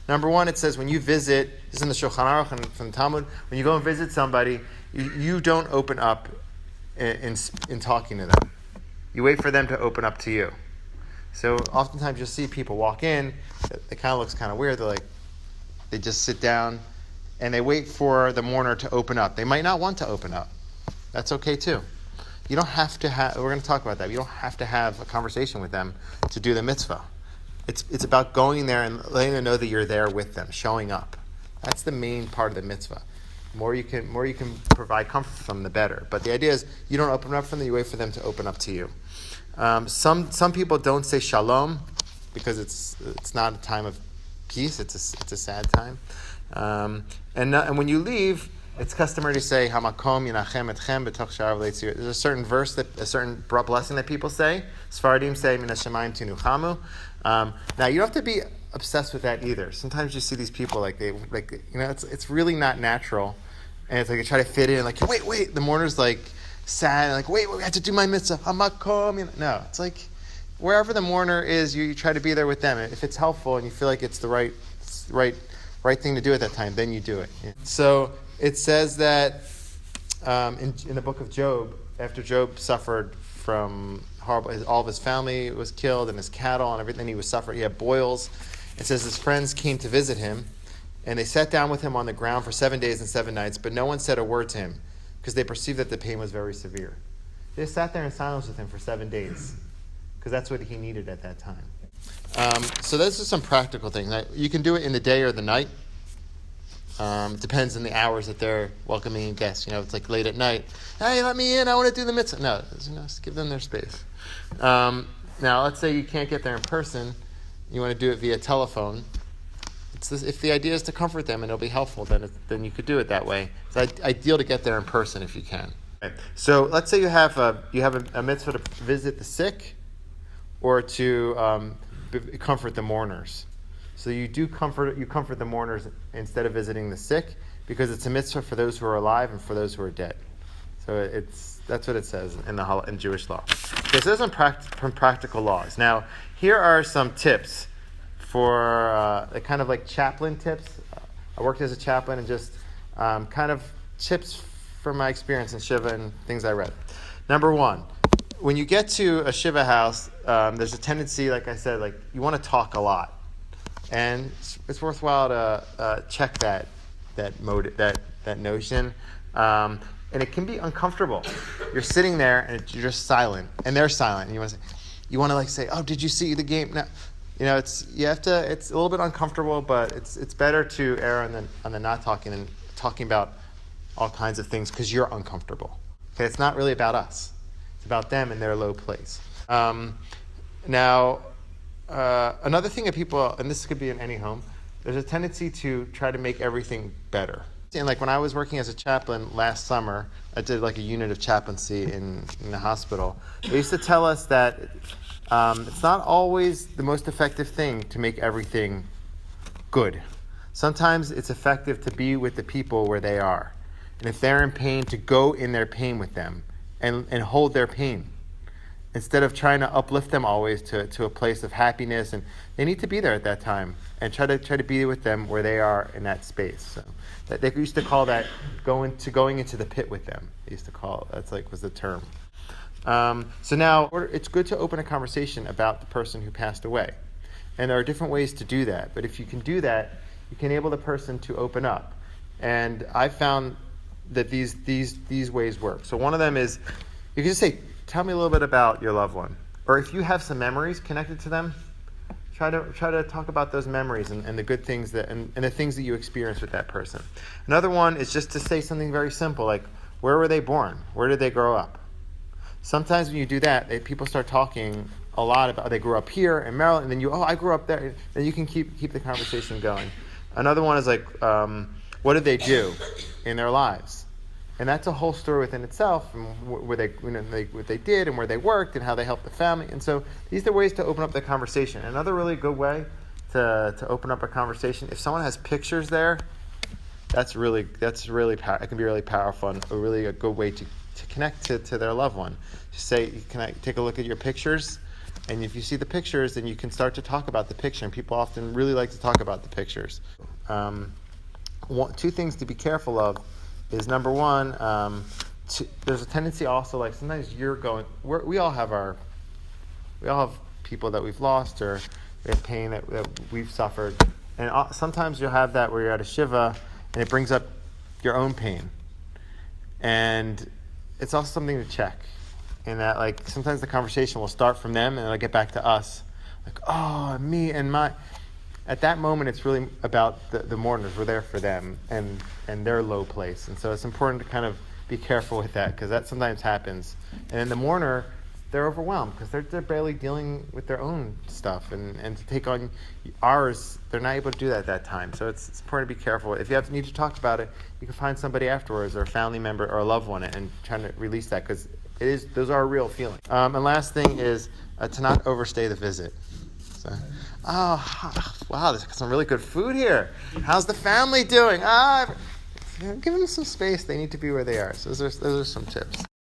Number one, it says when you visit, this is in the Shulchan Aruch and from the Talmud, when you go and visit somebody, you don't open up in talking to them. You wait for them to open up to you. So oftentimes you'll see people walk in, it kind of looks kind of weird, they just sit down and they wait for the mourner to open up. They might not want to open up. That's okay too. You don't have to we're going to talk about that. You don't have to have a conversation with them to do the mitzvah. It's about going there and letting them know that you're there with them, showing up. That's the main part of the mitzvah. The more you can provide comfort for them, the better. But the idea is you don't open up for them, you wait for them to open up to you. Some people don't say shalom because it's not a time of peace. It's a sad time. And when you leave, it's customary to say Hamakom Yinachem Etchem B'toch Sha'arav Leitzir. There's a certain verse a certain blessing that people say. Sfaradim say Min Hashemayim Tinuchamu. Now you don't have to be obsessed with that either. Sometimes you see these people it's really not natural, and it's like they try to fit in. Like wait, the mourner's like sad. Like wait, we have to do my mitzvah. Hamakom. No, it's like wherever the mourner is, you try to be there with them. If it's helpful and you feel like it's the right thing to do at that time, then you do it. Yeah. So it says that in the book of Job, after Job suffered from horrible, all of his family was killed and his cattle and everything, he suffered. He had boils. It says his friends came to visit him, and they sat down with him on the ground for 7 days and 7 nights, but no one said a word to him because they perceived that the pain was very severe. They just sat there in silence with him for 7 days because that's what he needed at that time. So those are some practical things. Now, you can do it in the day or the night. It depends on the hours that they're welcoming guests. It's like late at night. Hey, let me in. I want to do the mitzvah. No, just give them their space. Now, let's say you can't get there in person. You want to do it via telephone. If the idea is to comfort them and it'll be helpful, then you could do it that way. It's ideal to get there in person if you can. Okay. So let's say you have a mitzvah to visit the sick or to comfort the mourners. So you comfort the mourners instead of visiting the sick because it's a mitzvah for those who are alive and for those who are dead. So that's what it says in Jewish law. Okay, so those are from practical laws. Now here are some tips for kind of like chaplain tips. I worked as a chaplain and just kind of tips from my experience in Shiva and things I read. Number one, when you get to a Shiva house, there's a tendency, like I said, like you want to talk a lot. And it's worthwhile to check that notion, and it can be uncomfortable. You're sitting there and you're just silent, and they're silent, and you want to say, "Oh, did you see the game?" No, it's a little bit uncomfortable, but it's better to err on the not talking and talking about all kinds of things because you're uncomfortable. Okay, it's not really about us; it's about them and their low place. Now. Another thing that people, and this could be in any home, there's a tendency to try to make everything better. And like when I was working as a chaplain last summer, I did like a unit of chaplaincy in the hospital. They used to tell us that it's not always the most effective thing to make everything good. Sometimes it's effective to be with the people where they are. And if they're in pain, to go in their pain with them and hold their pain. Instead of trying to uplift them always to a place of happiness, and they need to be there at that time and try to be with them where they are in that space. So they used to call that going into the pit with them. They used to call it, was the term. So now it's good to open a conversation about the person who passed away, and there are different ways to do that. But if you can do that, you can enable the person to open up. And I found that these ways work. So one of them is you can just say, tell me a little bit about your loved one. Or if you have some memories connected to them, try to talk about those memories and the good things and the things that you experienced with that person. Another one is just to say something very simple, like, where were they born? Where did they grow up? Sometimes when you do that, people start talking a lot about, they grew up here in Maryland, and then I grew up there. Then you can keep the conversation going. Another one is like, what did they do in their lives? And that's a whole story within itself, and where what they did and where they worked and how they helped the family. And so these are ways to open up the conversation. Another really good way to open up a conversation, if someone has pictures there, it can be really powerful and a good way to connect to their loved one. Just say, can I take a look at your pictures? And if you see the pictures, then you can start to talk about the picture. And people often really like to talk about the pictures. Two things to be careful of is, number one, there's a tendency also, like sometimes we all have people that we've lost, or we have pain that we've suffered. And sometimes you'll have that where you're at a shiva and it brings up your own pain. And it's also something to check. In that, like, sometimes the conversation will start from them and it'll get back to us. Like, oh, me and my... At that moment, it's really about the mourners. We're there for them and their low place. And so it's important to kind of be careful with that, because that sometimes happens. And in the mourner, they're overwhelmed because they're barely dealing with their own stuff. And to take on ours, they're not able to do that at that time. So it's important to be careful. If you need to talk about it, you can find somebody afterwards, or a family member or a loved one, and trying to release that, because those are real feelings. And last thing is to not overstay the visit. So, wow, there's some really good food here. How's the family doing? Give them some space. They need to be where they are. So those are some tips.